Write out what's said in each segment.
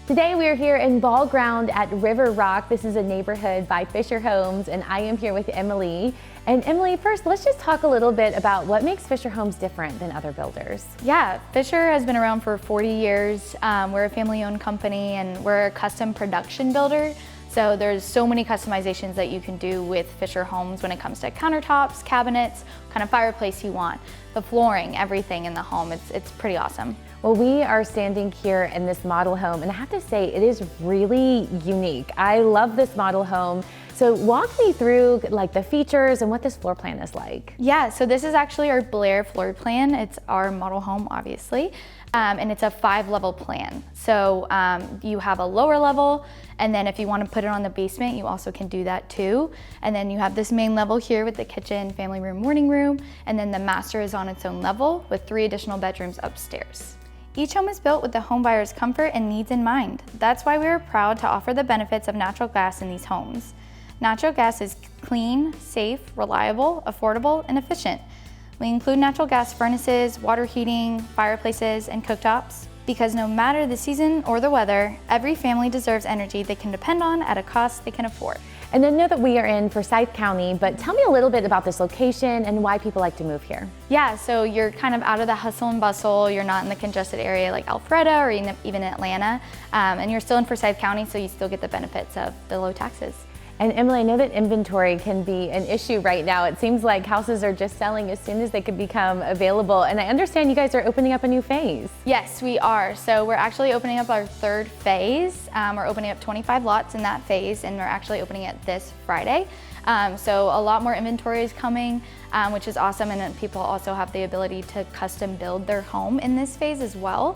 Today we are here in Ball Ground at River Rock. This is a neighborhood by Fischer Homes, and I am here with Emily. And Emily, first, let's just talk a little bit about what makes Fischer Homes different than other builders. Yeah, Fischer has been around for 40 years. We're a family-owned company, and we're a custom production builder. So there's so many customizations that you can do with Fischer Homes when it comes to countertops, cabinets, what kind of fireplace you want, the flooring, everything in the home. It's pretty awesome. Well, we are standing here in this model home, and I have to say it is really unique. I love this model home. So walk me through like the features and what this floor plan is like. Yeah, so this is actually our Blair floor plan. It's our model home, obviously, and it's a 5-level plan. So you have a lower level, and then if you want to put it on the basement, you also can do that too. And then you have this main level here with the kitchen, family room, morning room, and then the master is on its own level with 3 additional bedrooms upstairs. Each home is built with the home buyer's comfort and needs in mind. That's why we are proud to offer the benefits of natural gas in these homes. Natural gas is clean, safe, reliable, affordable, and efficient. We include natural gas furnaces, water heating, fireplaces, and cooktops, because no matter the season or the weather, every family deserves energy they can depend on at a cost they can afford. And I know that we are in Forsyth County, but tell me a little bit about this location and why people like to move here. Yeah, so you're kind of out of the hustle and bustle. You're not in the congested area like Alpharetta or even Atlanta, and you're still in Forsyth County, so you still get the benefits of the low taxes. And Emily, I know that inventory can be an issue right now. It seems like houses are just selling as soon as they could become available. And I understand you guys are opening up a new phase. Yes, we are. So we're actually opening up our 3rd phase. We're opening up 25 lots in that phase, and we're actually opening it this Friday. So a lot more inventory is coming, which is awesome. And then people also have the ability to custom build their home in this phase as well.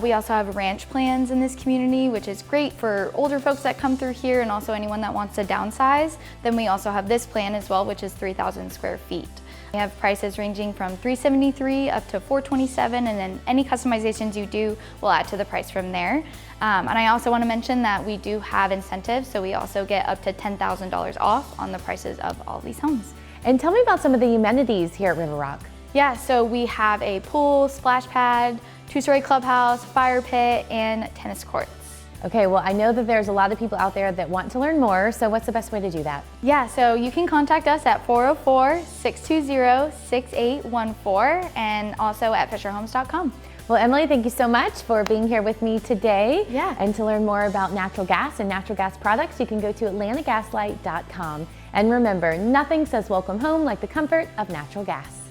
We also have ranch plans in this community, which is great for older folks that come through here and also anyone that wants to downsize. Then we also have this plan as well, which is 3,000 square feet. We have prices ranging from $373 up to $427, and then any customizations you do will add to the price from there. And I also want to mention that we do have incentives, so we also get up to $10,000 off on the prices of all these homes. And tell me about some of the amenities here at River Rock. Yeah, so we have a pool, splash pad, 2-story clubhouse, fire pit, and tennis courts. Okay, well, I know that there's a lot of people out there that want to learn more, so what's the best way to do that? Yeah, so you can contact us at 404-620-6814 and also at fischerhomes.com. Well, Emily, thank you so much for being here with me today. Yeah. And to learn more about natural gas and natural gas products, you can go to atlantagaslight.com. And remember, nothing says welcome home like the comfort of natural gas.